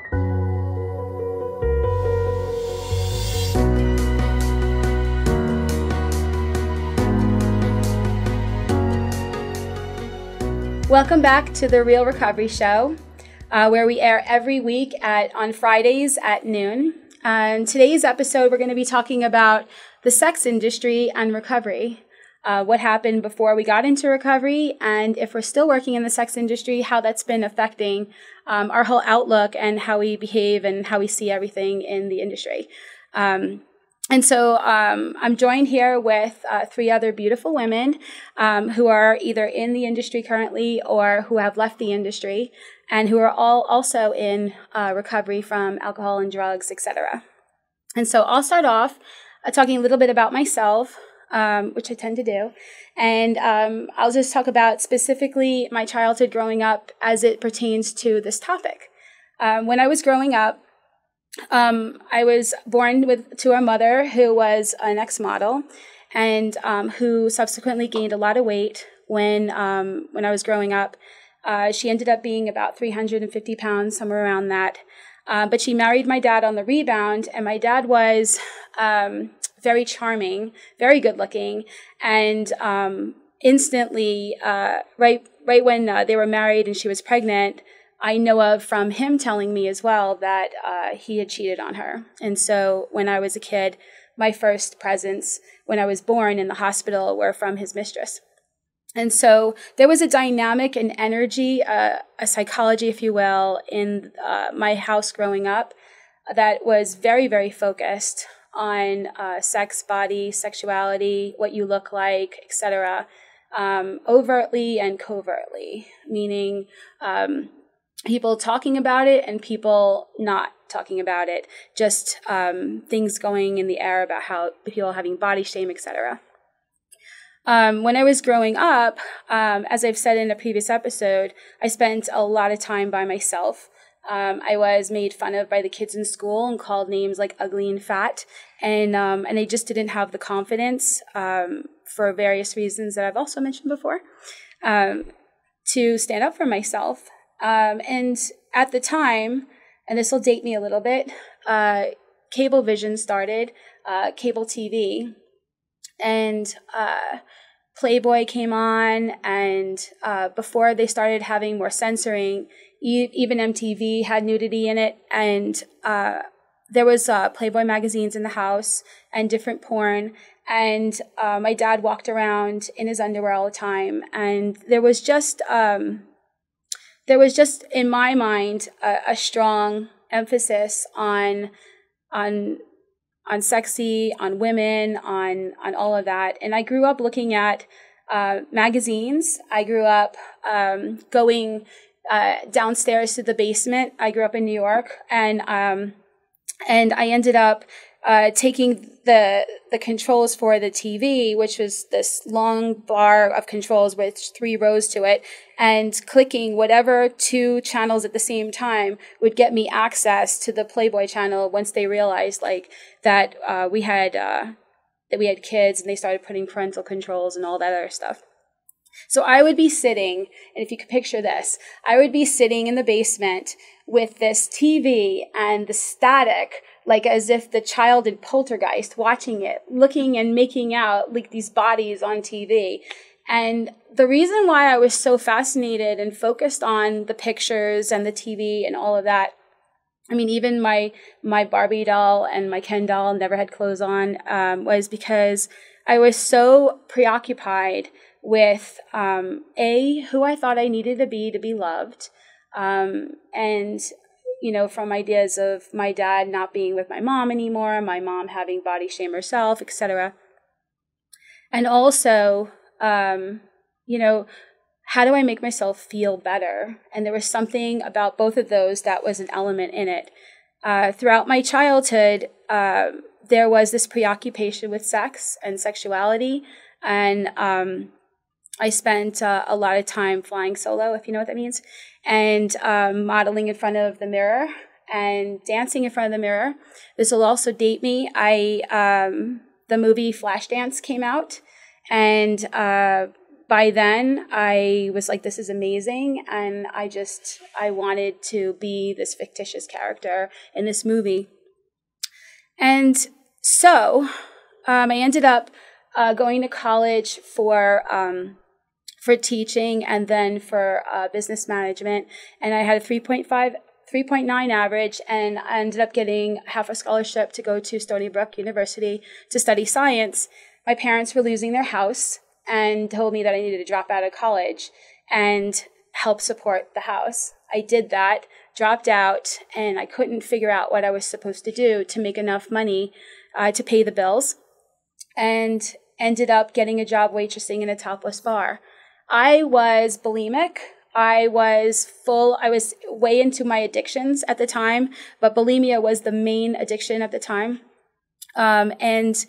Welcome back to The Real Recovery Show, where we air every week on Fridays at noon. And today's episode, we're going to be talking about the sex industry and recovery, what happened before we got into recovery, and if we're still working in the sex industry, how that's been affecting our whole outlook and how we behave and how we see everything in the industry. And so I'm joined here with three other beautiful women who are either in the industry currently or who have left the industry and who are all also in recovery from alcohol and drugs, etc. And so I'll start off talking a little bit about myself, which I tend to do. And I'll just talk about specifically my childhood growing up as it pertains to this topic. When I was growing up, I was born to a mother who was an ex-model and who subsequently gained a lot of weight when I was growing up. She ended up being about 350 pounds, somewhere around that. But she married my dad on the rebound, and my dad was very charming, very good looking, and instantly, right when they were married and she was pregnant, I know of from him telling me as well that he had cheated on her. And so when I was a kid, my first presents when I was born in the hospital were from his mistress. And so there was a dynamic and energy, a psychology, if you will, in my house growing up that was very, very focused on sex, body, sexuality, what you look like, etc., overtly and covertly, meaning people talking about it and people not talking about it, just things going in the air about how people having body shame, etc. When I was growing up, as I've said in a previous episode, I spent a lot of time by myself. I was made fun of by the kids in school and called names like ugly and fat, and I just didn't have the confidence for various reasons that I've also mentioned before to stand up for myself. And at the time, and this will date me a little bit, Cablevision started, cable TV, and Playboy came on, and before they started having more censoring, even MTV had nudity in it, and there was Playboy magazines in the house and different porn, and my dad walked around in his underwear all the time, and there was just in my mind a strong emphasis on sexy, on women, on all of that. And I grew up looking at magazines. I grew up going downstairs to the basement. I grew up in New York, and I ended up taking the controls for the TV, which was this long bar of controls with 3 rows to it, and clicking whatever 2 channels at the same time would get me access to the Playboy channel once they realized that we had kids and they started putting parental controls and all that other stuff. So I would be sitting, and if you could picture this, I would be sitting in the basement with this TV and the static, like as if the child in Poltergeist watching it, looking and making out like these bodies on TV. And the reason why I was so fascinated and focused on the pictures and the TV and all of that, I mean, even my Barbie doll and my Ken doll never had clothes on, was because I was so preoccupied with, who I thought I needed to be loved, and, you know, from ideas of my dad not being with my mom anymore, my mom having body shame herself, etc. And also, you know, how do I make myself feel better? And there was something about both of those that was an element in it. Throughout my childhood, there was this preoccupation with sex and sexuality, and I spent a lot of time flying solo, if you know what that means, and modeling in front of the mirror and dancing in front of the mirror. This will also date me. The movie Flashdance came out, and by then I was like, this is amazing. And I wanted to be this fictitious character in this movie. And so I ended up going to college for teaching and then for business management. And I had a 3.9 average, and I ended up getting half a scholarship to go to Stony Brook University to study science. My parents were losing their house and told me that I needed to drop out of college and help support the house. I did that, dropped out, and I couldn't figure out what I was supposed to do to make enough money to pay the bills, and ended up getting a job waitressing in a topless bar. I was bulimic. I was way into my addictions at the time, but bulimia was the main addiction at the time. And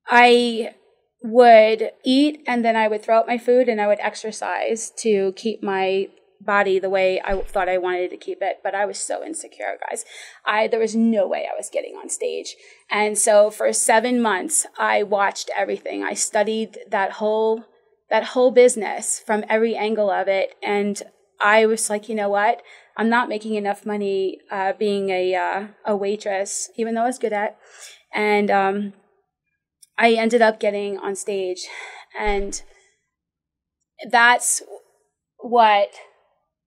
I would eat and then I would throw out my food and I would exercise to keep my body the way I thought I wanted to keep it. But I was so insecure, guys. There was no way I was getting on stage. And so for 7 months, I watched everything. I studied that whole business from every angle of it. And I was like, you know what? I'm not making enough money being a waitress, even though I was good at. And I ended up getting on stage. And that's what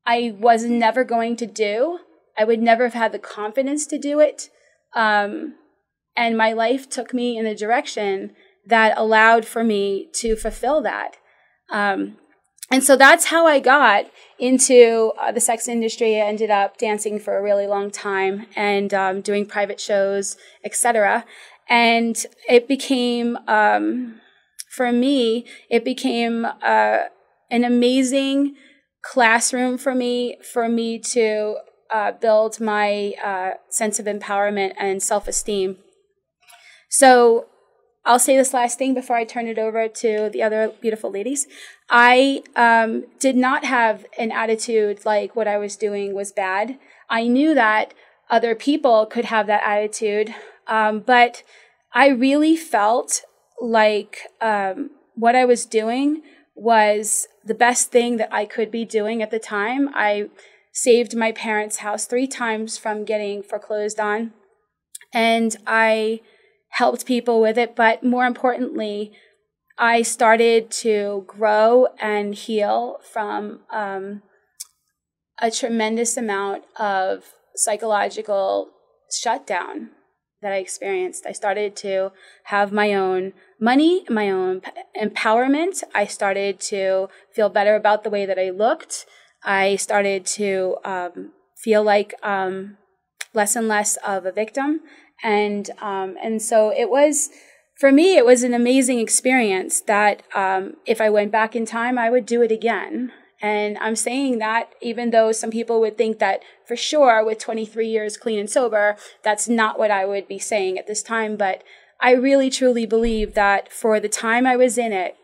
I was never going to do. I would never have had the confidence to do it. And my life took me in a direction that allowed for me to fulfill that. And so that's how I got into the sex industry. I ended up dancing for a really long time and doing private shows, etc. And it became, for me, an amazing classroom for me to build my sense of empowerment and self-esteem. So I'll say this last thing before I turn it over to the other beautiful ladies. I did not have an attitude like what I was doing was bad. I knew that other people could have that attitude, but I really felt like what I was doing was the best thing that I could be doing at the time. I saved my parents' house 3 times from getting foreclosed on, and I helped people with it. But more importantly, I started to grow and heal from a tremendous amount of psychological shutdown that I experienced. I started to have my own money, my own empowerment. I started to feel better about the way that I looked. I started to feel like less and less of a victim. And so it was, for me, it was an amazing experience that if I went back in time, I would do it again. And I'm saying that even though some people would think that for sure with 23 years clean and sober, that's not what I would be saying at this time. But I really, truly believe that for the time I was in it,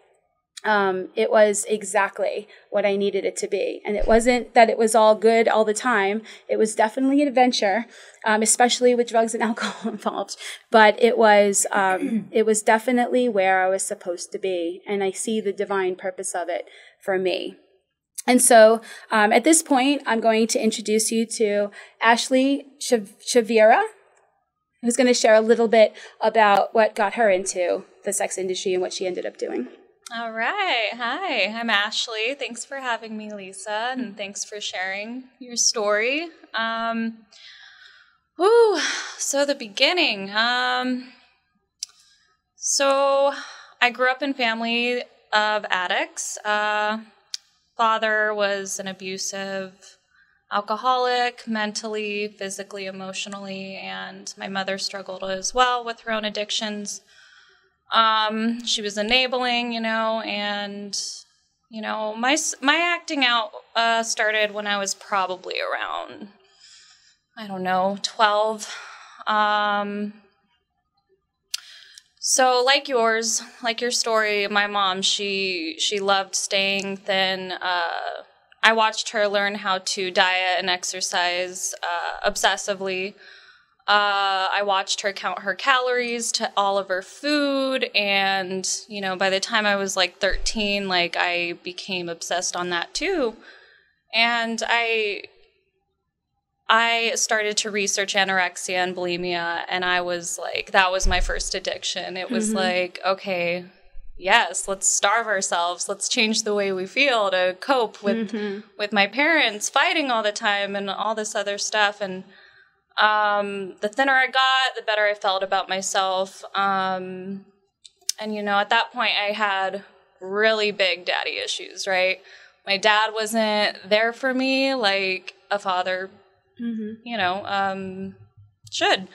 it was exactly what I needed it to be. And it wasn't that it was all good all the time. It was definitely an adventure, especially with drugs and alcohol involved. But it was definitely where I was supposed to be. And I see the divine purpose of it for me. And so at this point, I'm going to introduce you to Ashley Shavira, who's going to share a little bit about what got her into the sex industry and what she ended up doing. All right. Hi, I'm Ashley. Thanks for having me, Lisa, and thanks for sharing your story. So the beginning. So I grew up in a family of addicts. Father was an abusive alcoholic, mentally, physically, emotionally, and my mother struggled as well with her own addictions. She was enabling, and, my acting out started when I was probably around, 12. So like yours, like your story, my mom, she loved staying thin. I watched her learn how to diet and exercise obsessively. I watched her count her calories to all of her food, and, you know, by the time I was like 13, like, I became obsessed on that too. And I started to research anorexia and bulimia, and I was like, that was my first addiction. It was like, okay, yes, let's starve ourselves. Let's change the way we feel to cope with my parents fighting all the time and all this other stuff. And the thinner I got, the better I felt about myself. And, you know, at that point, I had really big daddy issues, right? My dad wasn't there for me like a father, you know, should.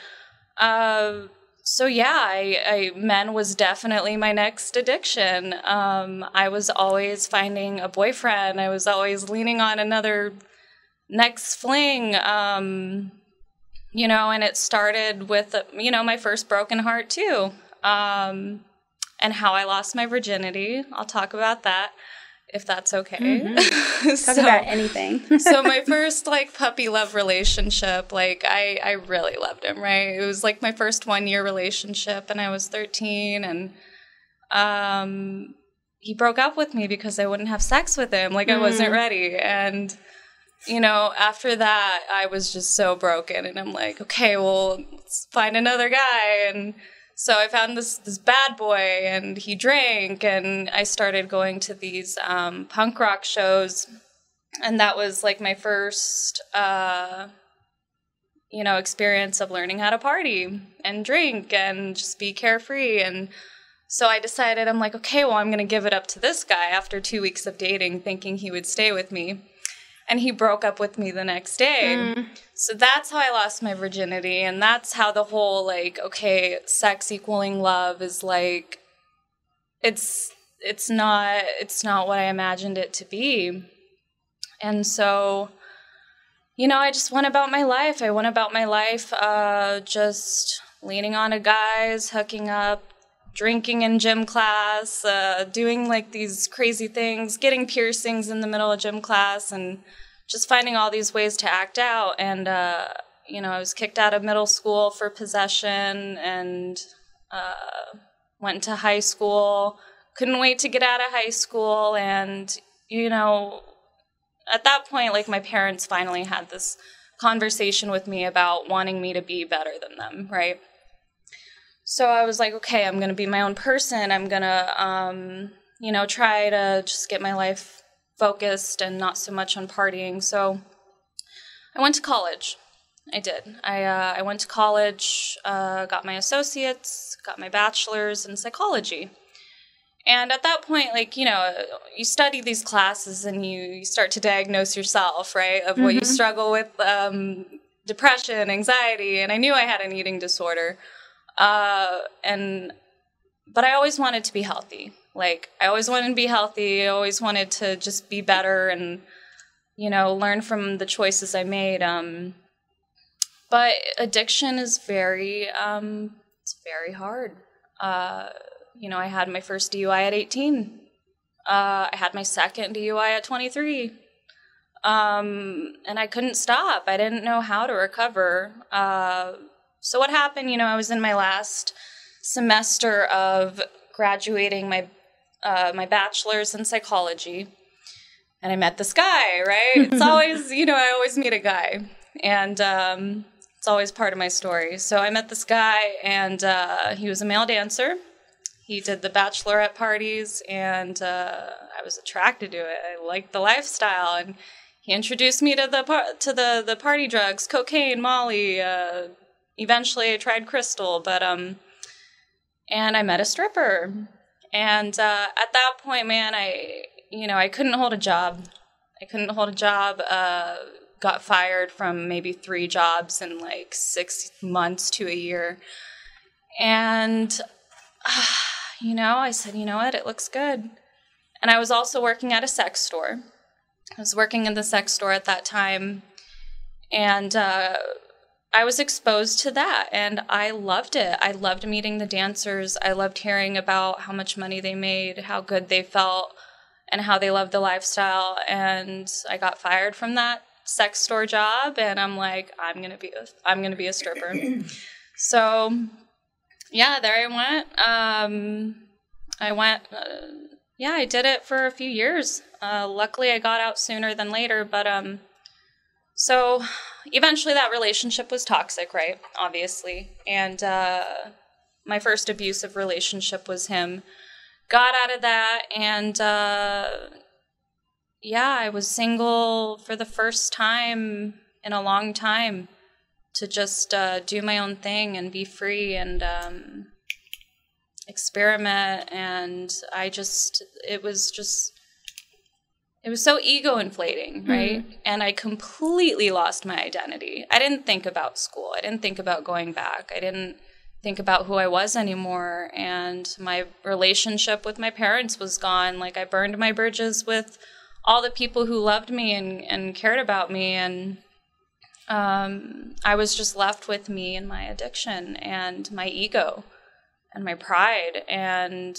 So yeah, men was definitely my next addiction. I was always finding a boyfriend. I was always leaning on another next fling, you know, and it started with, you know, my first broken heart too. And how I lost my virginity. I'll talk about that, if that's okay. Talk about anything. So my first, like, puppy love relationship, like, I really loved him, right? It was, like, my first 1-year relationship, and I was 13, and he broke up with me because I wouldn't have sex with him. Like, I wasn't ready, and, you know, after that, I was just so broken, and I'm like, okay, well, let's find another guy, and so I found this bad boy, and he drank, and I started going to these punk rock shows, and that was like my first, you know, experience of learning how to party and drink and just be carefree. And so I decided, I'm like, okay, well, I'm going to give it up to this guy after 2 weeks of dating, thinking he would stay with me. And he broke up with me the next day. So that's how I lost my virginity. And that's how the whole, like, okay, sex equaling love is like, it's not what I imagined it to be. And so, you know, I just went about my life. I went about my life just leaning on to guys, hooking up, drinking in gym class, doing like these crazy things, getting piercings in the middle of gym class, and just finding all these ways to act out. And, you know, I was kicked out of middle school for possession, and went to high school, couldn't wait to get out of high school. And, you know, at that point, like, my parents finally had this conversation with me about wanting me to be better than them, right? So I was like, okay, I'm going to be my own person. I'm going to, you know, try to just get my life focused and not so much on partying. So I went to college. I did. I went to college, got my associates, got my bachelor's in psychology. And at that point, like, you know, you study these classes and you start to diagnose yourself, right, of what you struggle with, depression, anxiety, and I knew I had an eating disorder. But I always wanted to be healthy. Like, I always wanted to be healthy. I always wanted to just be better and, you know, learn from the choices I made. But addiction is very, it's very hard. You know, I had my first DUI at 18. I had my second DUI at 23. And I couldn't stop. I didn't know how to recover. So what happened, you know, I was in my last semester of graduating my my bachelor's in psychology, and I met this guy, right? It's always, you know, I always meet a guy, and it's always part of my story. So I met this guy, and he was a male dancer. He did the bachelorette parties, and I was attracted to it. I liked the lifestyle, and he introduced me to the party drugs, cocaine, Molly. Eventually, I tried crystal, but and I met a stripper. And at that point, man, I couldn't hold a job. Got fired from maybe 3 jobs in like 6 months to a year. And, you know, I said, you know what, it looks good. And I was also working at a sex store. I was working in the sex store at that time. And I was exposed to that, and I loved it. I loved meeting the dancers. I loved hearing about how much money they made, how good they felt, and how they loved the lifestyle. And I got fired from that sex store job, and I'm like, I'm gonna be a stripper. So yeah, there I went. I did it for a few years. Luckily, I got out sooner than later, but so eventually that relationship was toxic, right? Obviously, and my first abusive relationship was him. Got out of that, and I was single for the first time in a long time to just do my own thing and be free and experiment. And it was so ego inflating, right? Mm-hmm. And I completely lost my identity. I didn't think about school. I didn't think about going back. I didn't think about who I was anymore. And my relationship with my parents was gone. Like, I burned my bridges with all the people who loved me and cared about me. And I was just left with me and my addiction and my ego and my pride. And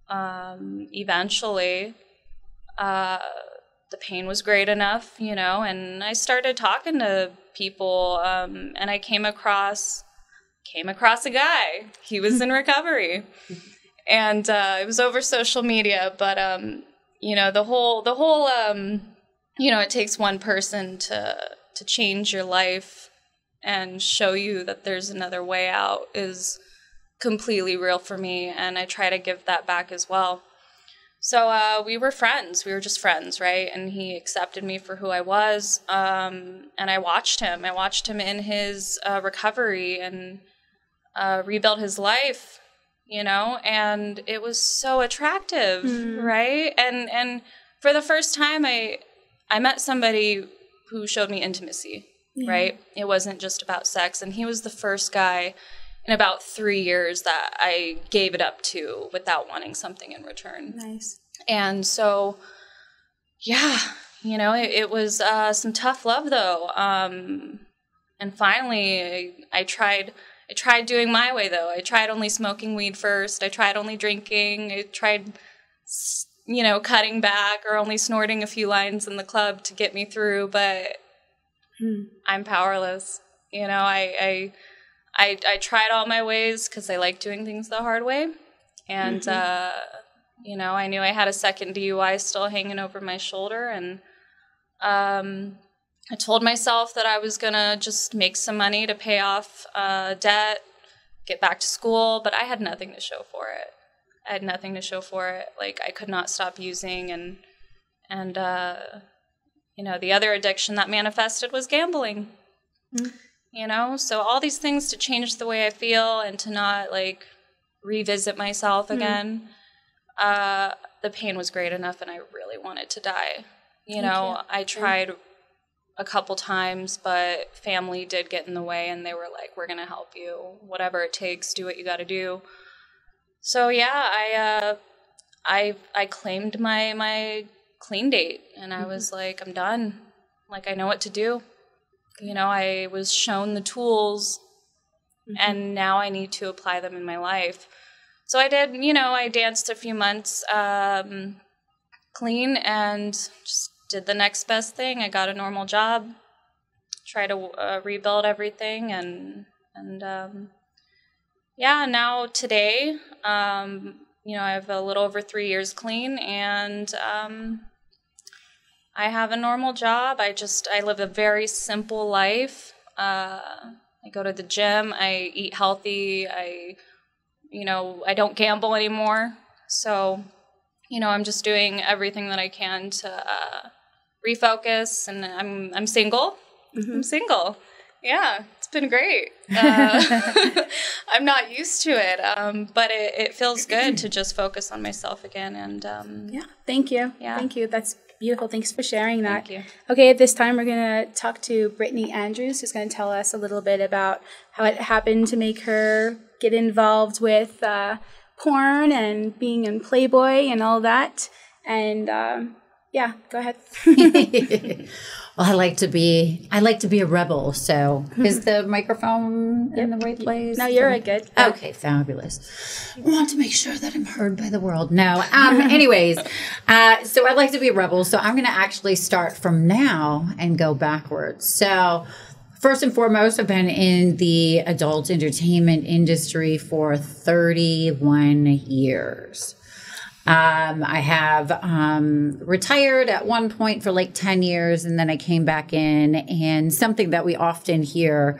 eventually, the pain was great enough, and I started talking to people, and I came across a guy. He was in recovery, and it was over social media. But the whole it takes one person to change your life and show you that there's another way out is completely real for me, and I try to give that back as well. So we were friends. We were just friends, right? And he accepted me for who I was, and I watched him. I watched him in his recovery and rebuild his life, and it was so attractive, right? And for the first time, I met somebody who showed me intimacy, right? It wasn't just about sex, and he was the first guy in about 3 years that I gave it up to without wanting something in return. Nice. And so, it was some tough love though. And finally I tried doing my way though. I tried only smoking weed first. I tried only drinking. I tried, cutting back or only snorting a few lines in the club to get me through, but I'm powerless. I tried all my ways because I like doing things the hard way. And, I knew I had a second DUI still hanging over my shoulder. And I told myself that I was going to just make some money to pay off debt, get back to school. But I had nothing to show for it. Like, I could not stop using. And the other addiction that manifested was gambling. So all these things to change the way I feel and to not revisit myself again. The pain was great enough, and I really wanted to die. I tried a couple times, but family did get in the way, and they were like, "We're gonna help you, whatever it takes. Do what you got to do." So I claimed my clean date, and I was like, "I'm done. Like, I know what to do." I was shown the tools, and now I need to apply them in my life. So I did, I danced a few months clean and just did the next best thing. I got a normal job, tried to rebuild everything, and now today, I have a little over 3 years clean, and I have a normal job. I live a very simple life. I go to the gym. I eat healthy. I don't gamble anymore. So, I'm just doing everything that I can to refocus. And I'm single. I'm single. Yeah, it's been great. I'm not used to it, but it feels good to just focus on myself again. And thank you. Yeah. Thank you. That's beautiful. Thanks for sharing that. Thank you. Okay, at this time, we're going to talk to Brittany Andrews, who's going to tell us a little bit about how it happened to make her get involved with porn and being in Playboy and all that. And go ahead. I like to be a rebel. So is the microphone in the right place? No, you're good. Okay, fabulous. I want to make sure that I'm heard by the world. No. Anyways, so I'd like to be a rebel. So I'm going to actually start from now and go backwards. So first and foremost, I've been in the adult entertainment industry for 31 years. I have retired at one point for like 10 years, and then I came back in. And something that we often hear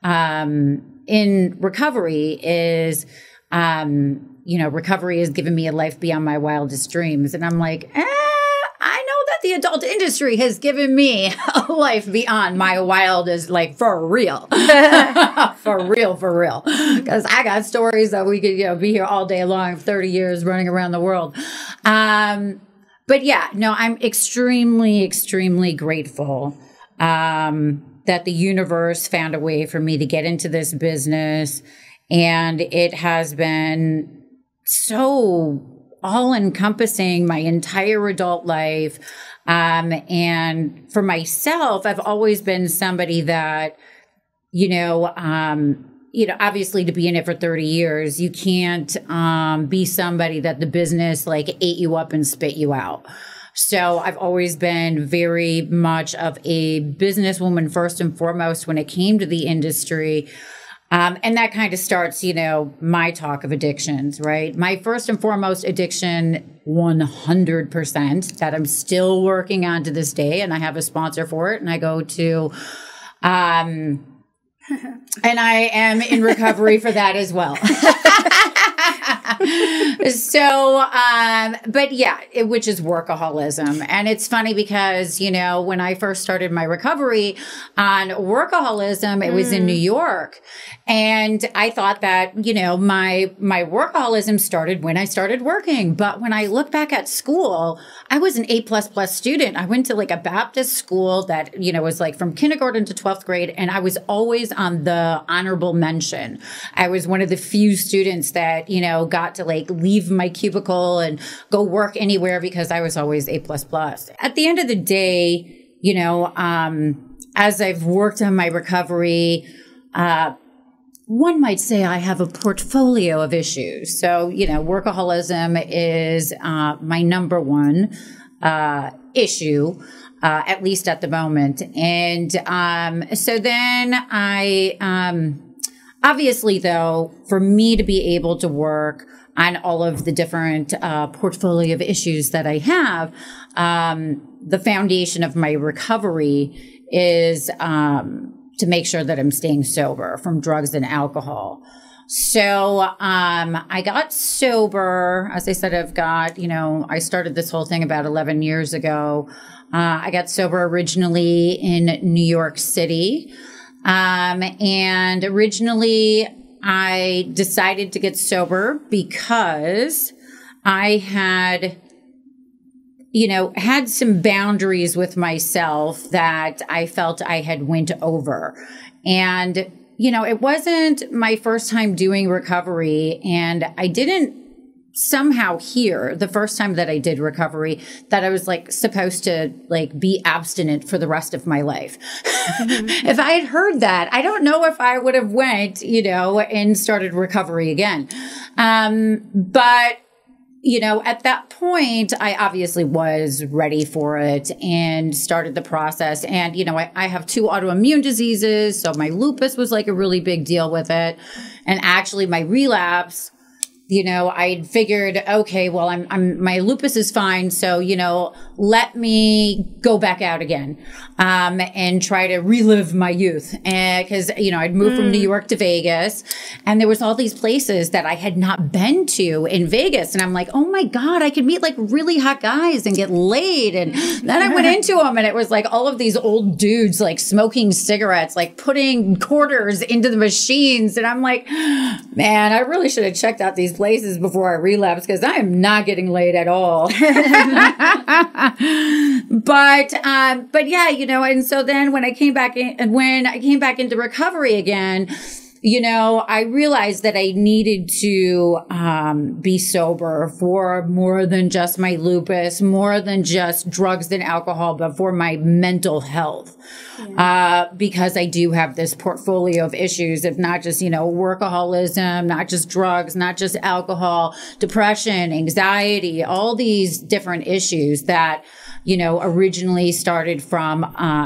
in recovery is, recovery has given me a life beyond my wildest dreams. And I'm like, I know that the adult industry has given me a life beyond my wildest, like for real, for real. Because I got stories that we could, be here all day long, 30 years running around the world. But yeah, no, I'm extremely, extremely grateful that the universe found a way for me to get into this business. And it has been so all-encompassing my entire adult life. And for myself, I've always been somebody that, obviously to be in it for 30 years, you can't be somebody that the business like ate you up and spit you out. So I've always been very much of a businesswoman first and foremost when it came to the industry. And that kind of starts, my talk of addictions, right? My first and foremost addiction, 100%, that I'm still working on to this day. And I have a sponsor for it. And I go to, and I am in recovery for that as well. So, but yeah, which is workaholism. And it's funny because, when I first started my recovery on workaholism, it was in New York. And I thought that, my workaholism started when I started working. But when I look back at school, I was an A++ student. I went to like a Baptist school that, was like from kindergarten to 12th grade. And I was always on the honorable mention. I was one of the few students that, got to like leave my cubicle and go work anywhere because I was always A++. At the end of the day, as I've worked on my recovery, one might say I have a portfolio of issues. So, workaholism is my number one issue, at least at the moment. And so then I, obviously, though, for me to be able to work on all of the different portfolio of issues that I have, the foundation of my recovery is to make sure that I'm staying sober from drugs and alcohol. So I got sober. As I said, I started this whole thing about 11 years ago. I got sober originally in New York City. And originally I decided to get sober because I had, had some boundaries with myself that I felt I had went over. And, it wasn't my first time doing recovery, and I didn't somehow hear the first time that I did recovery that I was like supposed to like be abstinent for the rest of my life. If I had heard that, I don't know if I would have went, and started recovery again. But at that point, I obviously was ready for it and started the process. And, I have 2 autoimmune diseases. So my lupus was like a really big deal with it. And actually my relapse, I figured, okay, well, my lupus is fine. So, let me go back out again, and try to relive my youth. And cause, I'd moved from New York to Vegas, and there was all these places that I had not been to in Vegas. And I'm like, oh my God, I could meet like really hot guys and get laid. And then I went into them, and it was like all of these old dudes, like smoking cigarettes, like putting quarters into the machines. And I'm like, man, I really should have checked out these places before I relapsed, because I am not getting laid at all. But yeah, and so then when I came back into recovery again, I realized that I needed to be sober for more than just my lupus, more than just drugs and alcohol, but for my mental health. Because I do have this portfolio of issues of not just, workaholism, not just drugs, not just alcohol, depression, anxiety, all these different issues that, originally started from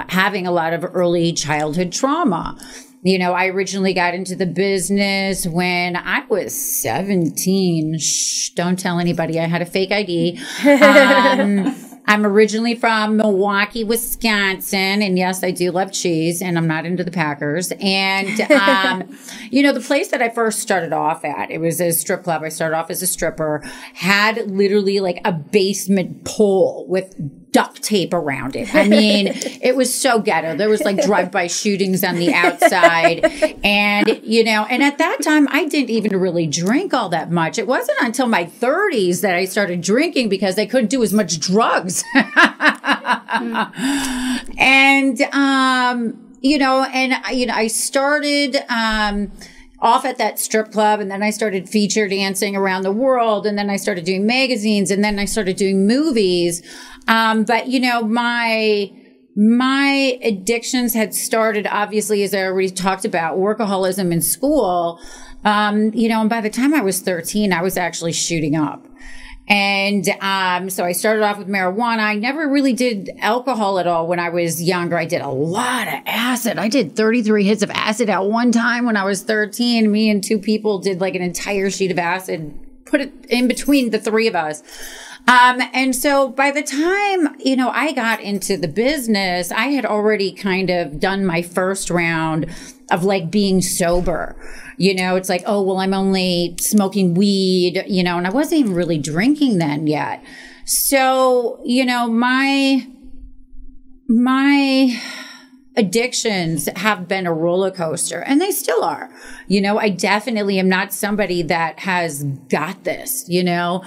having a lot of early childhood trauma. I originally got into the business when I was 17. Shh, don't tell anybody I had a fake ID. I'm originally from Milwaukee, Wisconsin. And yes, I do love cheese, and I'm not into the Packers. And, the place that I first started off at, it was a strip club. I started off as a stripper, had literally like a basement pole with duct tape around it. I mean, it was so ghetto. There was like drive-by shootings on the outside. And, and at that time, I didn't even really drink all that much. It wasn't until my 30s that I started drinking because I couldn't do as much drugs. And, I started, off at that strip club, and then I started feature dancing around the world, and then I started doing magazines, and then I started doing movies. But my addictions had started, obviously, as I already talked about, workaholism in school. And by the time I was 13, I was actually shooting up. And so I started off with marijuana. I never really did alcohol at all when I was younger. I did a lot of acid. I did 33 hits of acid at one time when I was 13. Me and two people did like an entire sheet of acid, put it in between the three of us. And so by the time, I got into the business, I had already kind of done my first round of like being sober. It's like, oh, well, I'm only smoking weed, and I wasn't even really drinking then yet. So, my addictions have been a roller coaster, and they still are. I definitely am not somebody that has got this, there's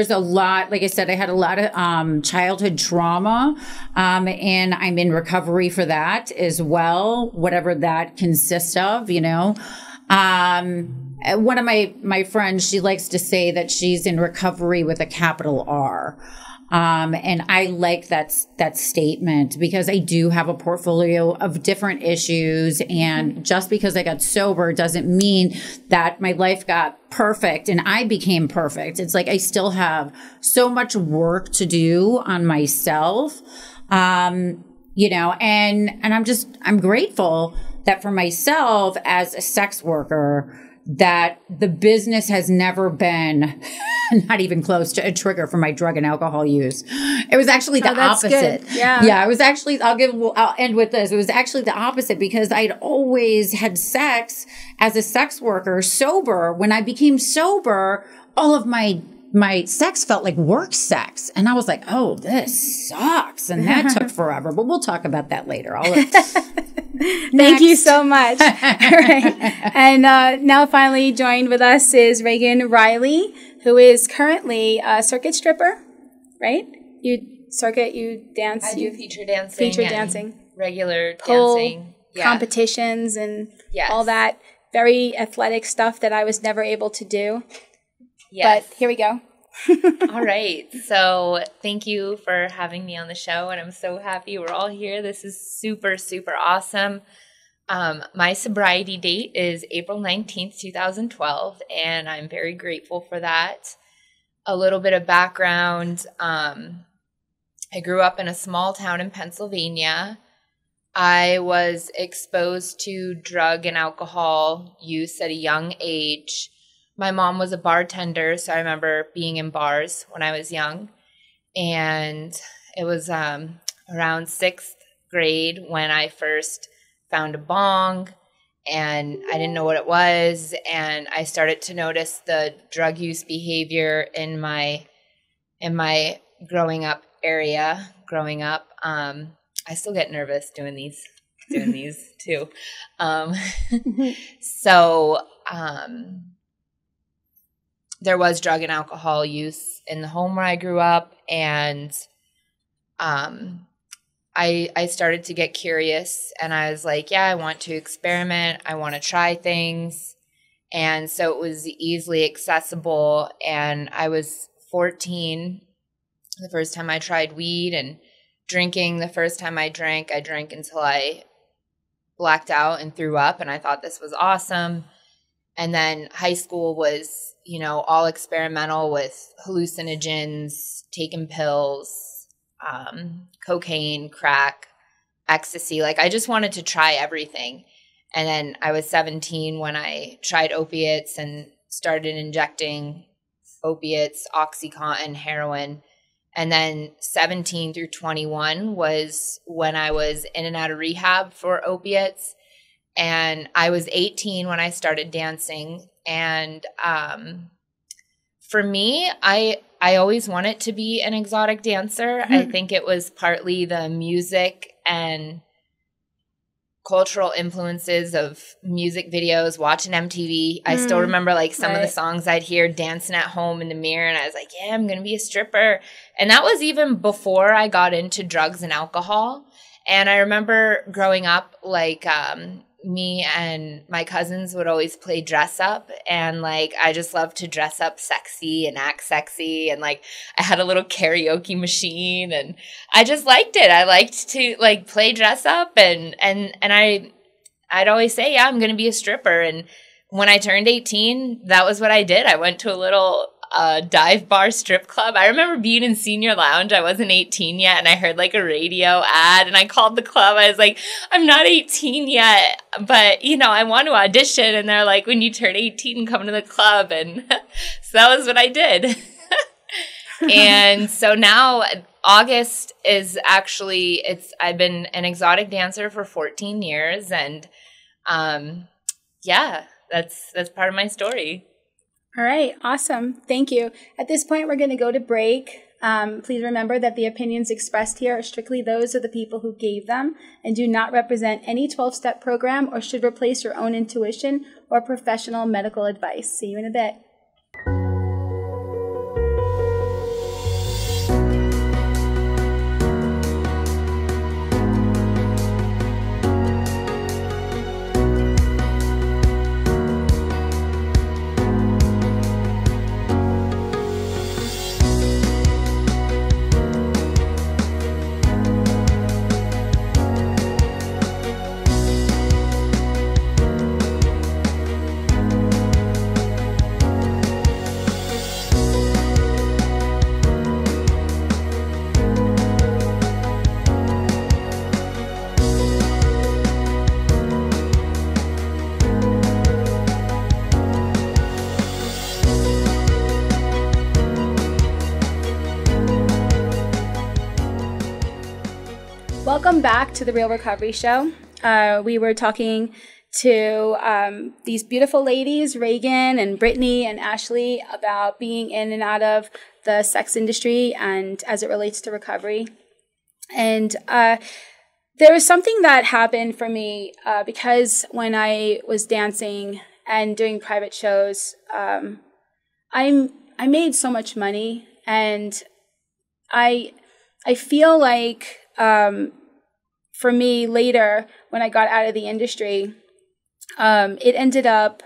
a lot, like I said, I had a lot of childhood trauma, and I'm in recovery for that as well, whatever that consists of, one of my friends, she likes to say that she's in recovery with a capital R. And I like that statement because I do have a portfolio of different issues. And just because I got sober doesn't mean that my life got perfect and I became perfect. It's like I still have so much work to do on myself. And I'm grateful that for myself as a sex worker, that the business has never been not even close to a trigger for my drug and alcohol use. It was actually the opposite. Good. Yeah. Yeah. It was actually, I'll end with this. It was actually the opposite because I'd always had sex as a sex worker sober. When I became sober, all of my sex felt like work sex. And I was like, oh, this sucks. And that took forever, but we'll talk about that later. Thank you so much. All right. And now finally joined with us is Reagan Riley, who is currently a circuit stripper, right? You dance. I do feature dancing. Regular pole dancing. Yeah. Competitions and all that very athletic stuff that I was never able to do. Yes. But here we go. All right. So thank you for having me on the show. And I'm so happy we're all here. This is super, super awesome. My sobriety date is April 19th, 2012. And I'm very grateful for that. A little bit of background. I grew up in a small town in Pennsylvania. I was exposed to drug and alcohol use at a young age. My mom was a bartender, so I remember being in bars when I was young. And it was around 6th grade when I first found a bong, and I didn't know what it was. And I started to notice the drug use behavior in my growing up area. I still get nervous doing these too. There was drug and alcohol use in the home where I grew up, and I started to get curious, and I was like, yeah, I want to experiment. I want to try things. And so it was easily accessible. And I was 14 the first time I tried weed, and drinking the first time I drank until I blacked out and threw up. And I thought this was awesome. And then high school was, all experimental with hallucinogens, taking pills, cocaine, crack, ecstasy. Like, I just wanted to try everything. And then I was 17 when I tried opiates and started injecting opiates, OxyContin, heroin. And then 17 through 21 was when I was in and out of rehab for opiates. And I was 18 when I started dancing. And for me, I always wanted to be an exotic dancer. I think it was partly the music and cultural influences of music videos, watching MTV. I still remember some of the songs I'd hear dancing at home in the mirror, and I was like, yeah, I'm going to be a stripper. And that was even before I got into drugs and alcohol. And I remember growing up, me and my cousins would always play dress up, and I just loved to dress up sexy and act sexy, and I had a little karaoke machine, and I just liked it. I liked to play dress up, and I'd always say, yeah, I'm gonna be a stripper. And when I turned 18, that was what I did. I went to a little dive bar strip club. I remember being in senior lounge. I wasn't 18 yet, and I heard a radio ad, and I called the club. I was like, I'm not 18 yet, but I want to audition. And they're like, when you turn 18, come to the club. And so that was what I did. And so now August is actually, I've been an exotic dancer for 14 years. And yeah, that's part of my story. All right, awesome. Thank you. At this point, we're going to go to break. Please remember that the opinions expressed here are strictly those of the people who gave them and do not represent any 12-step program or should replace your own intuition or professional medical advice. See you in a bit. Welcome back to The Real Recovery Show. We were talking to these beautiful ladies, Reagan and Brittany and Ashley, about being in and out of the sex industry and as it relates to recovery. And there was something that happened for me because when I was dancing and doing private shows, I made so much money, and I feel like for me later, when I got out of the industry, it ended up,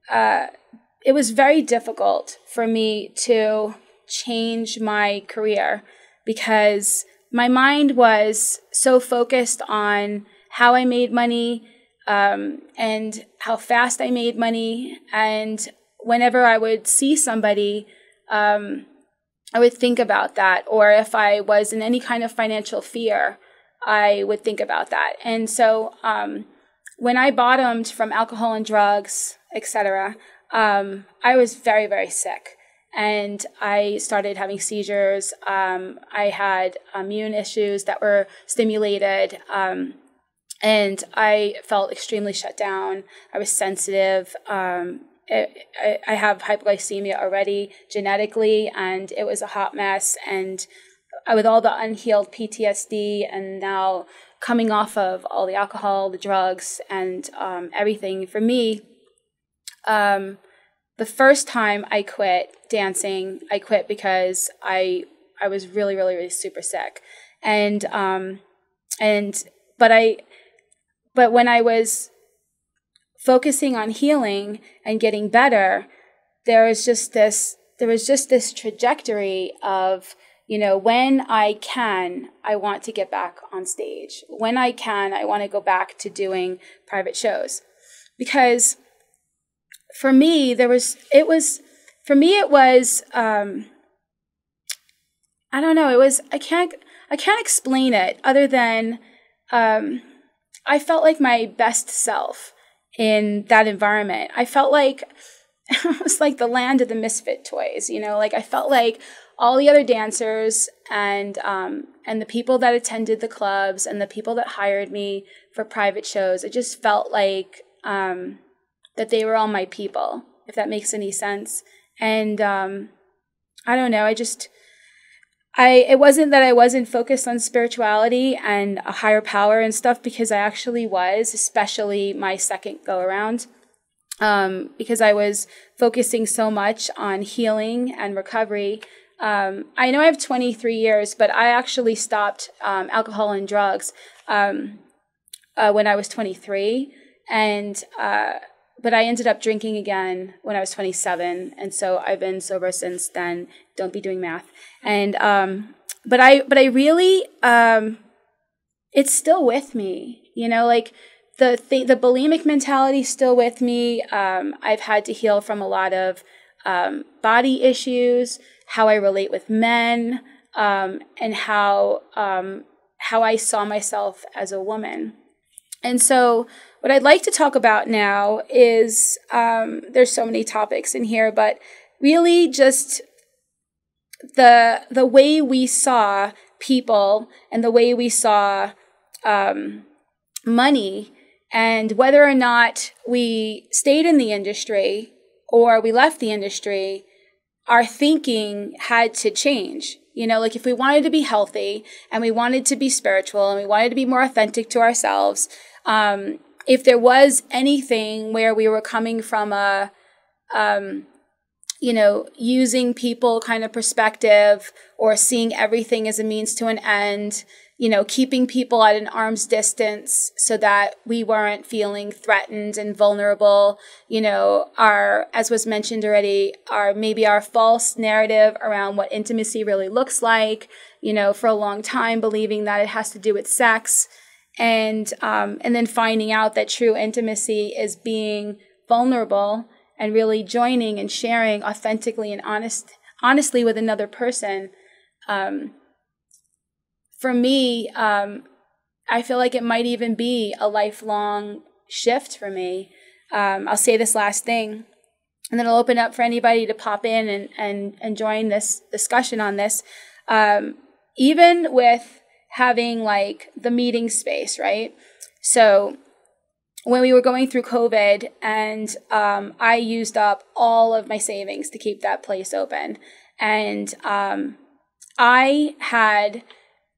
it was very difficult for me to change my career because my mind was so focused on how I made money and how fast I made money. And whenever I would see somebody, I would think about that. Or if I was in any kind of financial fear, I would think about that. And so when I bottomed from alcohol and drugs, etc., I was very, very sick. And I started having seizures. I had immune issues that were stimulated. And I felt extremely shut down. I was sensitive. I have hypoglycemia already genetically, and it was a hot mess. And with all the unhealed PTSD and now coming off of all the alcohol, the drugs, and everything, for me, the first time I quit dancing, I quit because I was really, really, really super sick. And but when I was focusing on healing and getting better, there was just this trajectory of, when I can, I want to get back on stage. When I can, I want to go back to doing private shows. Because for me, it was, I don't know, I can't explain it other than, I felt like my best self in that environment. I felt like it was like the land of the misfit toys, I felt like all the other dancers and the people that attended the clubs and the people that hired me for private shows, it just felt like that they were all my people, if that makes any sense. And I don't know, it wasn't that I wasn't focused on spirituality and a higher power and stuff, because I actually was, especially my second go around, because I was focusing so much on healing and recovery. I know I have 23 years, but I actually stopped alcohol and drugs when I was 23, but I ended up drinking again when I was 27, and so I've been sober since then. Don't be doing math. And but I really, it's still with me. Like the bulimic mentality is still with me. I've had to heal from a lot of body issues, how I relate with men, and how I saw myself as a woman. And so what I'd like to talk about now is, there's so many topics in here, but really just the way we saw people and the way we saw money, and whether or not we stayed in the industry or we left the industry, our thinking had to change. Like if we wanted to be healthy and we wanted to be spiritual and we wanted to be more authentic to ourselves, if there was anything where we were coming from a, using people kind of perspective, or seeing everything as a means to an end, keeping people at an arm's distance so that we weren't feeling threatened and vulnerable, as was mentioned already, maybe our false narrative around what intimacy really looks like, for a long time believing that it has to do with sex. And then finding out that true intimacy is being vulnerable and really joining and sharing authentically and honestly with another person. For me, I feel like it might even be a lifelong shift for me. I'll say this last thing, and then I'll open up for anybody to pop in and join this discussion on this. Even with having like the meeting space, right? So when we were going through COVID, and I used up all of my savings to keep that place open. And I had,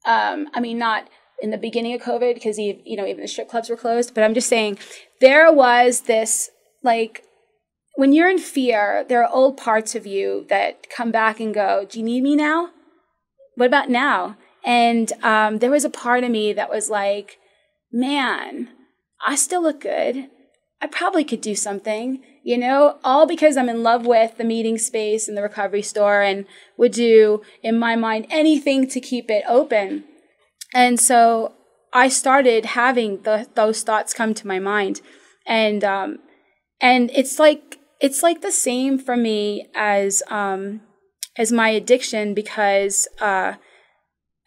not in the beginning of COVID, because even the strip clubs were closed, but I'm just saying there was this, like, when you're in fear, there are old parts of you that come back and go, do you need me now? What about now? And there was a part of me that was like, man, I still look good. I probably could do something, all because I'm in love with the meeting space and the recovery store, and would do, in my mind, anything to keep it open. And so I started having those thoughts come to my mind. And it's like the same for me as my addiction, because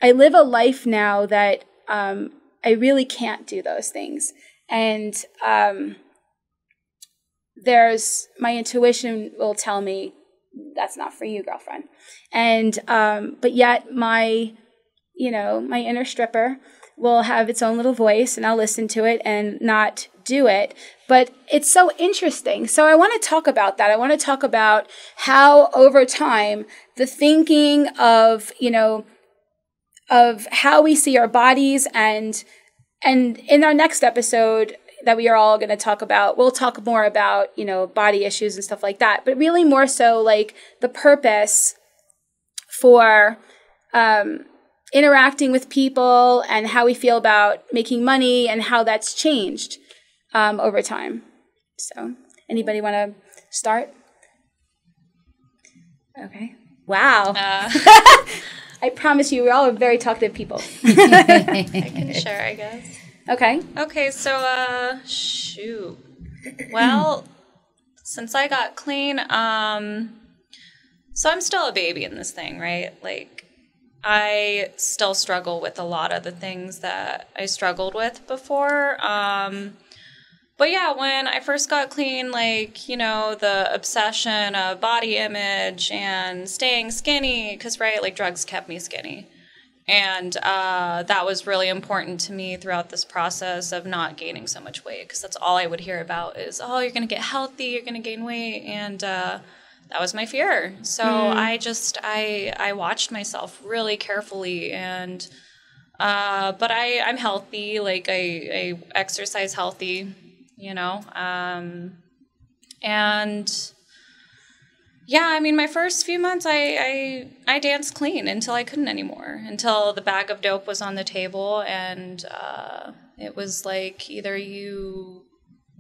I live a life now that I really can't do those things. And my intuition will tell me that's not for you, girlfriend. And but yet my inner stripper will have its own little voice, and I'll listen to it and not do it. But it's so interesting. So I want to talk about that. I want to talk about how over time the thinking of how we see our bodies, and in our next episode that we are all going to talk about, we'll talk more about, body issues and stuff like that, but really more so like the purpose for interacting with people and how we feel about making money and how that's changed over time. So anybody want to start? Okay. Wow. I promise you, we're all very talkative people. I can share, I guess. Okay. Okay, so, shoot. Well, since I got clean, so I'm still a baby in this thing, right? Like, I still struggle with a lot of the things that I struggled with before. But yeah, when I first got clean, like, you know, the obsession of body image and staying skinny, because, right, like, drugs kept me skinny. And that was really important to me throughout this process of not gaining so much weight, because that's all I would hear about is, oh, you're going to get healthy, you're going to gain weight, and that was my fear. So I watched myself really carefully, and but I'm healthy, like I exercise healthy, you know, and yeah, I mean, my first few months, I danced clean until I couldn't anymore, until the bag of dope was on the table, and it was like either you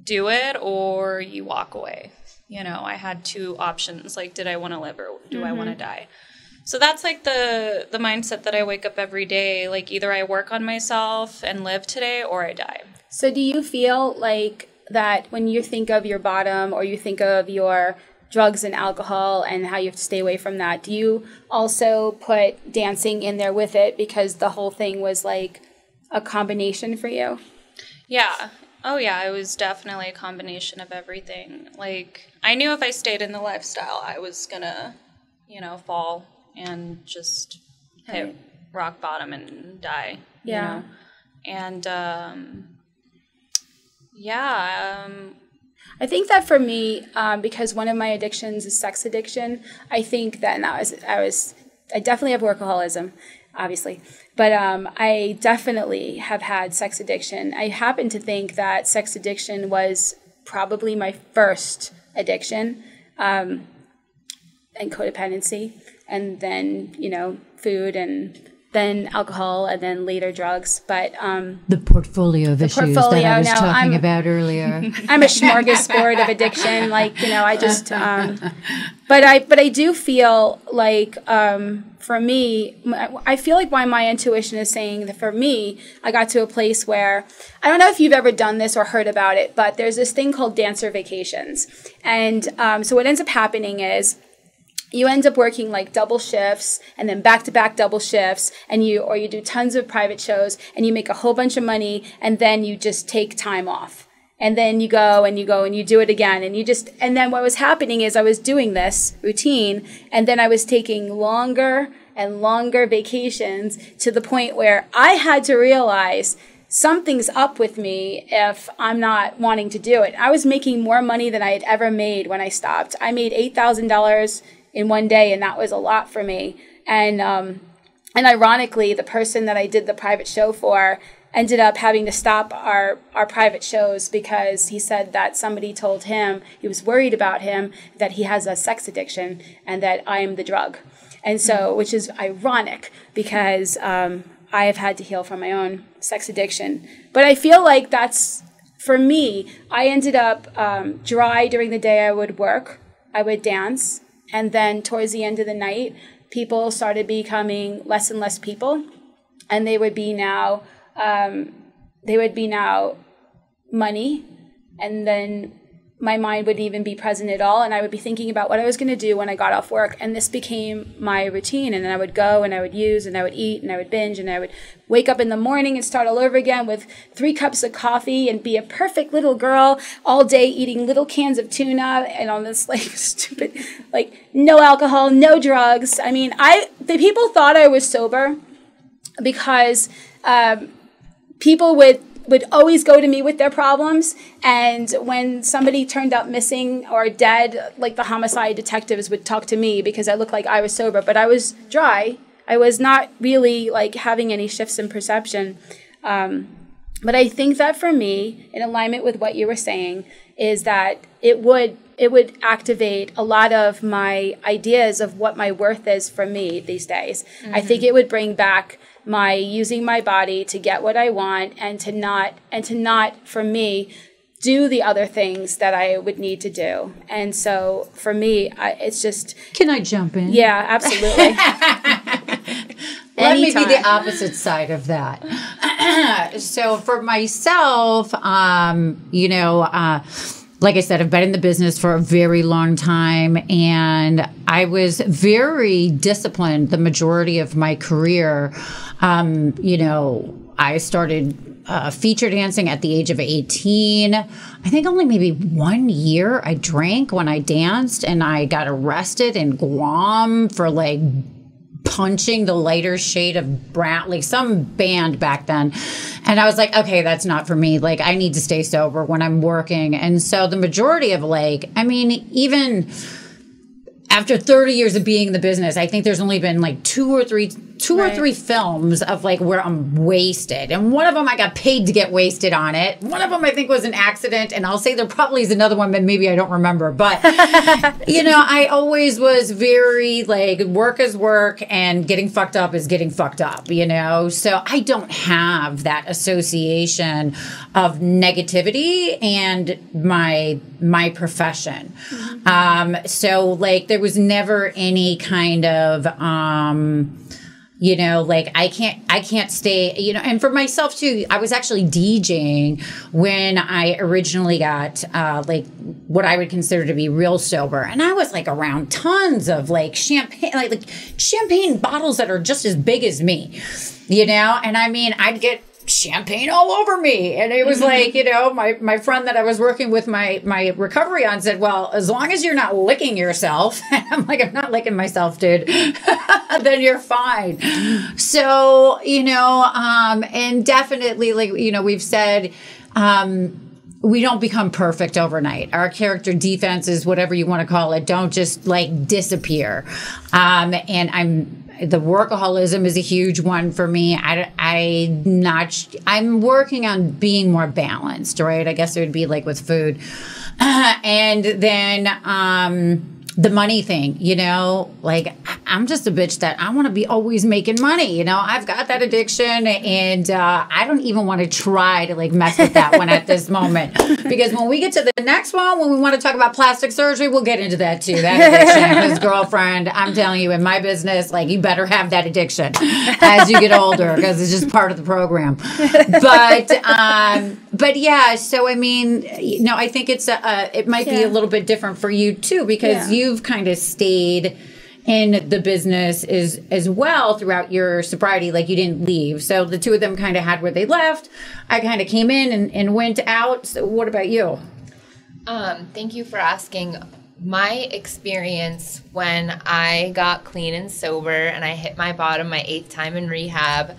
do it or you walk away. You know, I had two options, like, did I want to live or do I want to die? So that's like the mindset that I wake up every day, like either I work on myself and live today or I die. So do you feel like that when you think of your bottom or you think of your drugs and alcohol and how you have to stay away from that, do you also put dancing in there with it because the whole thing was like a combination for you? Yeah. Oh, yeah, it was definitely a combination of everything. Like, I knew if I stayed in the lifestyle, I was going to, you know, fall and just hit rock bottom and die. Yeah. You know? And, I think that for me, because one of my addictions is sex addiction, I think that, and I definitely have workaholism, obviously, but I definitely have had sex addiction. I happen to think that sex addiction was probably my first addiction, and codependency, and then, you know, food, and then alcohol, and then later drugs. But the portfolio of issues that I was talking about earlier. I'm a smorgasbord of addiction. Like, you know, I just, but I do feel like, for me, I feel like why my intuition is saying that for me, I got to a place where, I don't know if you've ever done this or heard about it, but there's this thing called dancer vacations. And so what ends up happening is, you end up working like double shifts and then back-to-back double shifts, and you do tons of private shows and you make a whole bunch of money, and then you just take time off. And then you go and you do it again, and then what was happening is I was doing this routine, and then I was taking longer and longer vacations to the point where I had to realize something's up with me if I'm not wanting to do it. I was making more money than I had ever made when I stopped. I made $8,000 in one day, and that was a lot for me. And ironically, the person that I did the private show for ended up having to stop our private shows because he said that somebody told him, he was worried about him, that he has a sex addiction and that I am the drug. And so, which is ironic because I have had to heal from my own sex addiction. But I feel like that's, for me, I ended up dry during the day. I would work, I would dance, and then towards the end of the night, people started becoming less and less people, and they would be now money, and then my mind wouldn't even be present at all, and I would be thinking about what I was going to do when I got off work, and this became my routine. And then I would go and I would use and I would eat and I would binge, and I would wake up in the morning and start all over again with 3 cups of coffee and be a perfect little girl all day eating little cans of tuna and on this like stupid, like no alcohol, no drugs. I mean, the people thought I was sober because people would always go to me with their problems, and when somebody turned up missing or dead, like the homicide detectives would talk to me because I looked like I was sober, but I was dry. I was not really like having any shifts in perception. But I think that for me, in alignment with what you were saying, is that it would activate a lot of my ideas of what my worth is for me these days. Mm-hmm. I think it would bring back my using my body to get what I want and to not for me do the other things that I would need to do. And so for me, it's just... Can I jump in? Yeah, absolutely. Let me be the opposite side of that. So for myself, like I said, I've been in the business for a very long time, and I was very disciplined the majority of my career. I started feature dancing at the age of 18. I think only maybe 1 year I drank when I danced, and I got arrested in Guam for like punching the lighter shade of brown, like some band back then. And I was like, okay, that's not for me. Like, I need to stay sober when I'm working. And so the majority of even after 30 years of being in the business, I think there's only been like two or three films of like where I'm wasted. And one of them I got paid to get wasted on it. One of them I think was an accident. And I'll say there probably is another one that maybe I don't remember. But, I always was very like work is work and getting fucked up is getting fucked up, So I don't have that association of negativity and my profession. Mm-hmm. So like there was never any kind of, I can't stay, and for myself too, I was actually DJing when I originally got, what I would consider to be real sober. And I was like around tons of like champagne, like champagne bottles that are just as big as me, and I mean, I'd get champagne all over me. And it was like, my friend that I was working with my recovery on said, well, as long as you're not licking yourself, I'm like, I'm not licking myself, dude, then you're fine. So, and definitely like, we've said, we don't become perfect overnight. Our character defenses, whatever you want to call it, don't just like disappear. The workaholism is a huge one for me. I'm working on being more balanced, right? I guess it would be like with food. And then, the money thing, like I'm just a bitch that I want to be always making money. I've got that addiction, and I don't even want to try to like mess with that one at this moment, because when we get to the next one, when we want to talk about plastic surgery, we'll get into that too. That addiction, his girlfriend, I'm telling you, in my business, like you better have that addiction as you get older, because it's just part of the program. But yeah, so I mean, I think it might be a little bit different for you too, because you've kind of stayed in the business as well throughout your sobriety. Like you didn't leave. So the two of them kind of had where they left. I kind of came in and went out. So what about you? Thank you for asking. My experience when I got clean and sober and I hit my bottom my 8th time in rehab,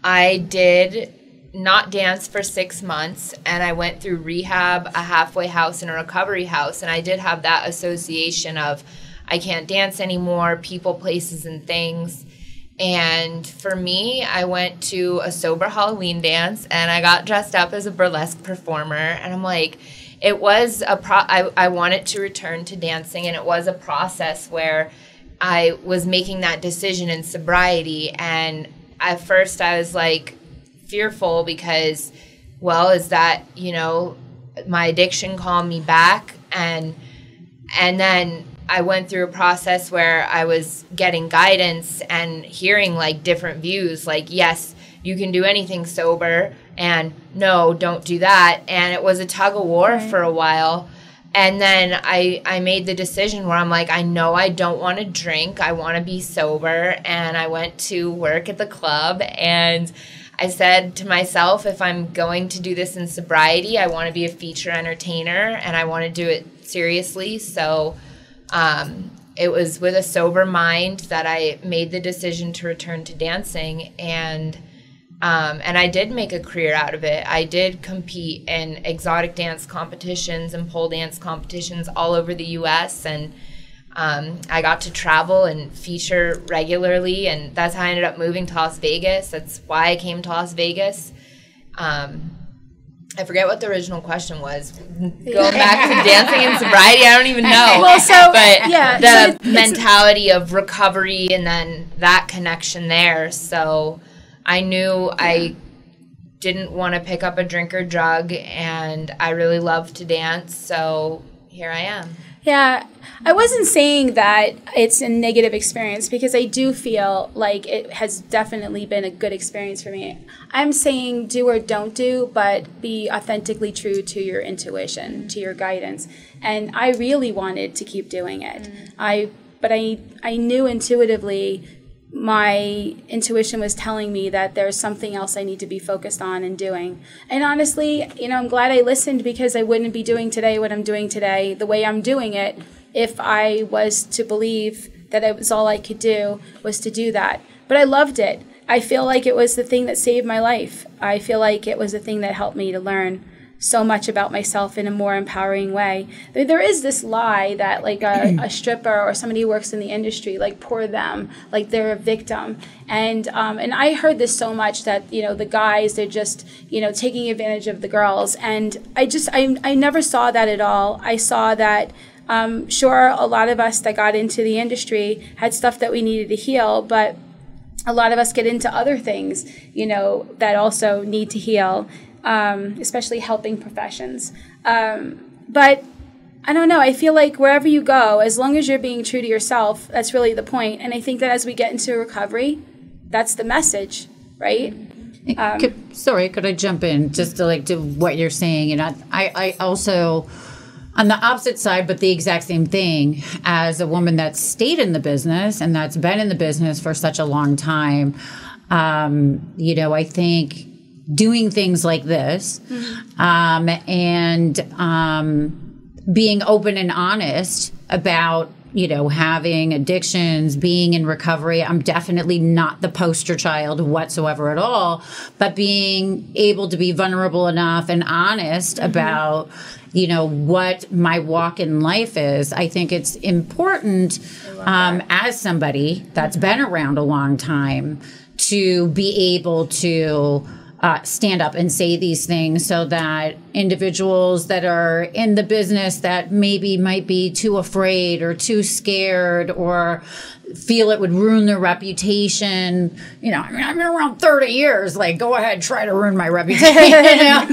I did not dance for 6 months, and I went through rehab, a halfway house, and a recovery house, and I did have that association of I can't dance anymore, people, places, and things. And for me, I went to a sober Halloween dance, and I got dressed up as a burlesque performer, and I'm like, it was I wanted to return to dancing, and it was a process where I was making that decision in sobriety, and at first I was like, fearful because, well, is that, my addiction calling me back? And then I went through a process where I was getting guidance and hearing like different views, like, yes, you can do anything sober, and no, don't do that. And it was a tug of war for a while. And then I made the decision where I'm like, I know I don't want to drink. I want to be sober. And I went to work at the club, and I said to myself, if I'm going to do this in sobriety, I want to be a feature entertainer, and I want to do it seriously. So it was with a sober mind that I made the decision to return to dancing, and I did make a career out of it. I did compete in exotic dance competitions and pole dance competitions all over the U.S., and I got to travel and feature regularly, and that's how I ended up moving to Las Vegas. That's why I came to Las Vegas. I forget what the original question was. Going back to dancing and sobriety, I don't even know. Well, so, but yeah, the mentality of recovery and then that connection there. So I knew I didn't want to pick up a drink or drug, and I really loved to dance, so here I am. Yeah, I wasn't saying that it's a negative experience, because I do feel like it has definitely been a good experience for me. I'm saying do or don't do, but be authentically true to your intuition, to your guidance. And I really wanted to keep doing it. But I knew intuitively, my intuition was telling me that there's something else I need to be focused on and doing. And honestly, I'm glad I listened, because I wouldn't be doing today what I'm doing today the way I'm doing it if I was to believe that it was all I could do was to do that. But I loved it. I feel like it was the thing that saved my life. I feel like it was the thing that helped me to learn so much about myself in a more empowering way. There is this lie that like a stripper or somebody who works in the industry, like poor them, like they're a victim. And I heard this so much that, the guys, they're just, taking advantage of the girls. And I never saw that at all. I saw that, sure, a lot of us that got into the industry had stuff that we needed to heal, but a lot of us get into other things, that also need to heal. Especially helping professions. But I don't know, I feel like wherever you go, as long as you're being true to yourself, that's really the point. And I think that as we get into recovery, that's the message, right? Could I jump in just to what you're saying? And I also, on the opposite side, but the exact same thing, as a woman that's stayed in the business and that's been in the business for such a long time, I think doing things like this, and being open and honest about, having addictions, being in recovery. I'm definitely not the poster child whatsoever at all, but being able to be vulnerable enough and honest about, what my walk in life is. I think it's important, as somebody that's been around a long time, to be able to stand up and say these things, so that individuals that are in the business that maybe might be too afraid or too scared or feel it would ruin their reputation. I've been around 30 years. Go ahead, try to ruin my reputation.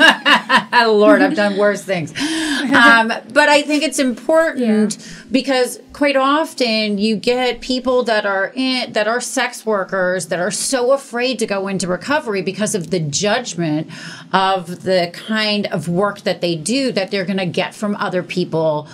Lord, I've done worse things. But I think it's important because quite often you get people that are sex workers that are so afraid to go into recovery because of the judgment of the kind of work that they do that they're going to get from other people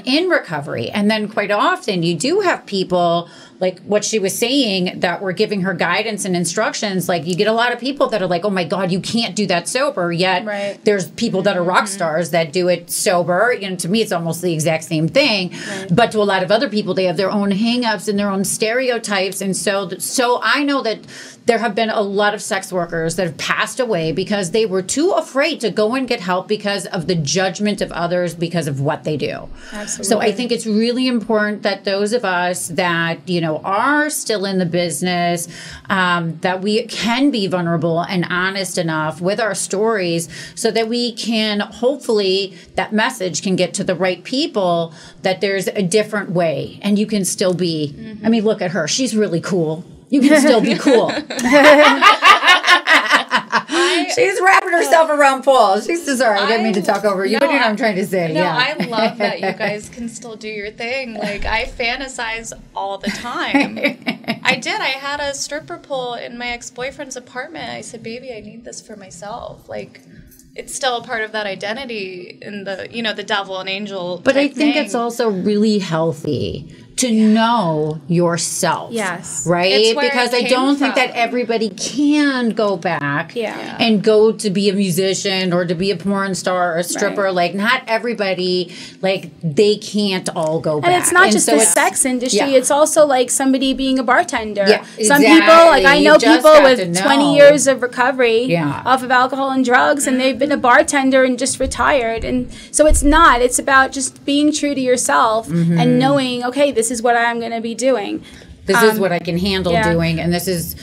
in recovery. And then quite often you do have people like what she was saying that were giving her guidance and instructions. Like you get a lot of people that are like, oh my God, you can't do that sober. Yet there's people that are rock stars that do it sober. To me, it's almost the exact same thing. But to a lot of other people, they have their own hangups and their own stereotypes. And so I know that there have been a lot of sex workers that have passed away because they were too afraid to go and get help because of the judgment of others because of what they do. Absolutely. So I think it's really important that those of us that, are still in the business, that we can be vulnerable and honest enough with our stories so that we can, hopefully, that message can get to the right people, that there's a different way and you can still be, I mean, look at her. She's really cool. You can still be cool. She's wrapping herself around Paul. She's sorry. I didn't mean to talk over you. But you know what I'm trying to say. No, I love that you guys can still do your thing. I fantasize all the time. I did. I had a stripper pole in my ex-boyfriend's apartment. I said, baby, I need this for myself. It's still a part of that identity in the, the devil and angel. But I think it's also really healthy to know yourself. Yes. Right? Because I don't think that everybody can go back and go to be a musician or to be a porn star or a stripper. Right. Not everybody, they can't all go back. And it's not just the sex industry. Yeah. It's also somebody being a bartender. Yeah, exactly. Some people, I know people with 20 years of recovery off of alcohol and drugs, and they've been a bartender and just retired. And so it's about just being true to yourself and knowing, okay, this is what I'm going to be doing. This is what I can handle yeah. doing, and this is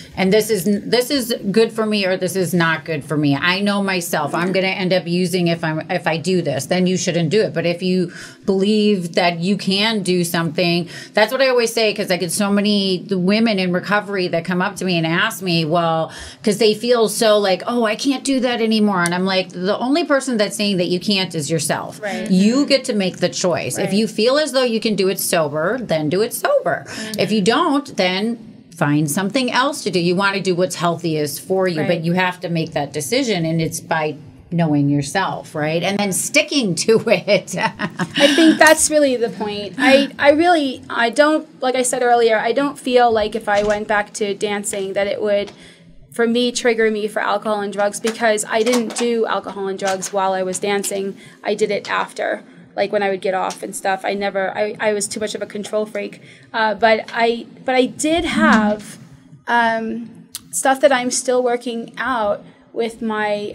good for me, or this is not good for me. I know myself. I'm going to end up using if I do this, then you shouldn't do it. But if you believe that you can do something, that's what I always say, because I get so many women in recovery that come up to me and ask me, well, because they feel so like, oh, I can't do that anymore. And I'm like, the only person that's saying that you can't is yourself. Right. You get to make the choice. Right. If you feel as though you can do it sober, then do it sober. If you don't, then find something else to do. You want to do what's healthiest for you, Right. but you have to make that decision, and it's by knowing yourself, right? And then sticking to it. I think that's really the point. I don't, like I said earlier, I don't feel like if I went back to dancing that it would, for me, trigger me for alcohol and drugs, because I didn't do alcohol and drugs while I was dancing. I did it after, like when I would get off and stuff. I was too much of a control freak. But I did have stuff that I'm still working out with my,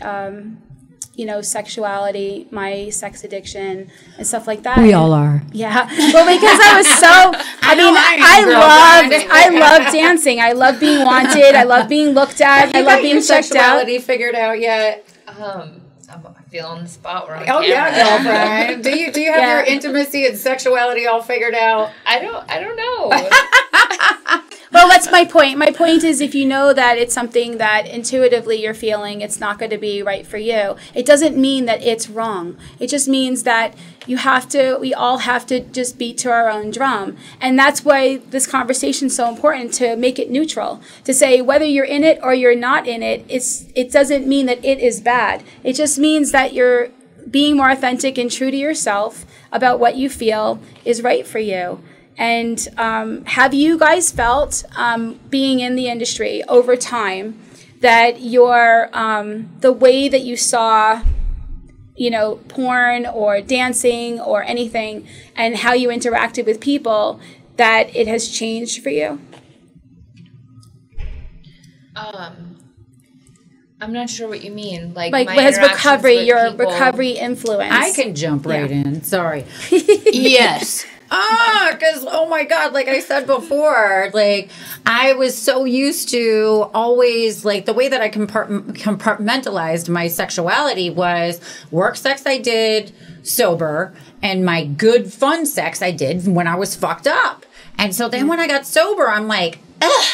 sexuality, my sex addiction, and stuff like that. We all are. Yeah. Well, because I was so, I love dancing. I love being wanted. I love being looked at. I love being checked out. Figured out yet? I feel on the spot. We're on Oh camera. yeah, girlfriend. Do you have your intimacy and sexuality all figured out? I don't know. Well, that's my point. My point is, if you know that it's something that intuitively you're feeling, it's not going to be right for you. It doesn't mean that it's wrong. It just means that we all have to just beat to our own drum. And that's why this conversation is so important, to make it neutral, to say whether you're in it or you're not in it, it doesn't mean that it is bad. It just means that you're being more authentic and true to yourself about what you feel is right for you. And have you guys felt, being in the industry over time, that the way that you saw, porn or dancing or anything, and how you interacted with people, that it has changed for you? I'm not sure what you mean. Like Like, my has recovery, interactions your with people- recovery influence? I can jump right in. Sorry. Yes. Because, oh my God, like I said before, like I was so used to always, like the way that I compartmentalized my sexuality was work sex I did sober, and my good fun sex I did when I was fucked up. And so then when I got sober, I'm like, ugh,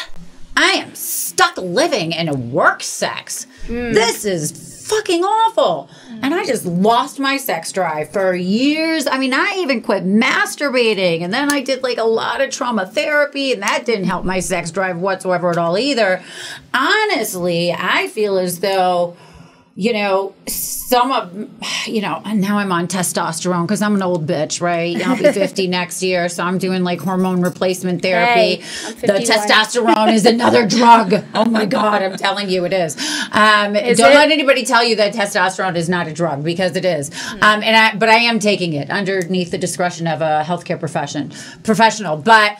I am stuck living in a work sex. This is fucking awful. And I just lost my sex drive for years. I mean, I even quit masturbating, and then I did like a lot of trauma therapy, and that didn't help my sex drive whatsoever at all either. Honestly, I feel as though, and now I'm on testosterone because I'm an old bitch, right? I'll be 50 next year, so I'm doing like hormone replacement therapy. Hey, I'm the 51. Testosterone is another drug. Oh my God, I'm telling you it is. Don't let anybody tell you that testosterone is not a drug, because it is. But I am taking it underneath the discretion of a healthcare professional. But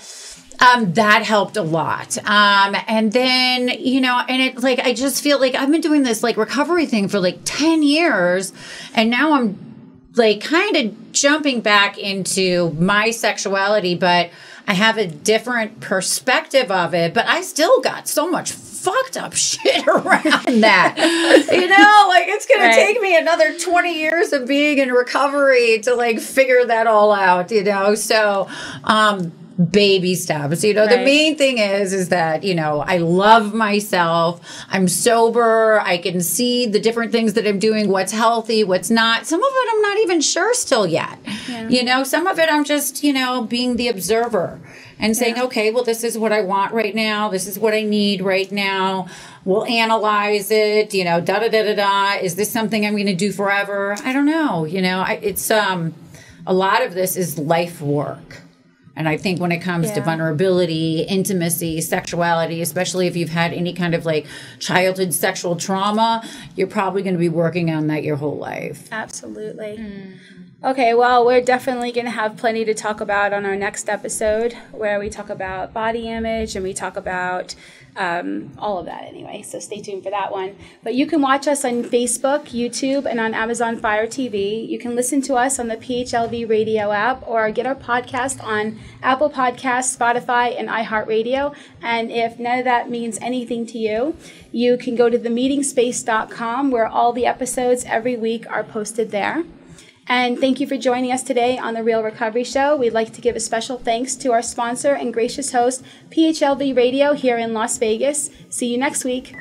that helped a lot. And then, and it like, I just feel like I've been doing this like recovery thing for like 10 years. And now I'm like kind of jumping back into my sexuality, but I have a different perspective of it, but I still got so much fucked up shit around that. Like it's going to take me another 20 years of being in recovery to like figure that all out, So, baby steps. The main thing is that, I love myself. I'm sober. I can see the different things that I'm doing, what's healthy, what's not. Some of it I'm not even sure still yet. Yeah. Some of it I'm just, being the observer and saying, okay, well, this is what I want right now. This is what I need right now. We'll analyze it, da-da-da-da-da. Is this something I'm going to do forever? I don't know. It's a lot of this is life work. And I think when it comes to vulnerability, intimacy, sexuality, especially if you've had any kind of like childhood sexual trauma, you're probably going to be working on that your whole life. Absolutely. Okay, well, we're definitely going to have plenty to talk about on our next episode, where we talk about body image and we talk about all of that anyway. So stay tuned for that one. But you can watch us on Facebook, YouTube, and on Amazon Fire TV. You can listen to us on the PHLV radio app or get our podcast on Apple Podcasts, Spotify, and iHeartRadio. And if none of that means anything to you, you can go to themeetingspace.com, where all the episodes every week are posted there. And thank you for joining us today on The Real Recovery Show. We'd like to give a special thanks to our sponsor and gracious host, PHLV Radio here in Las Vegas. See you next week.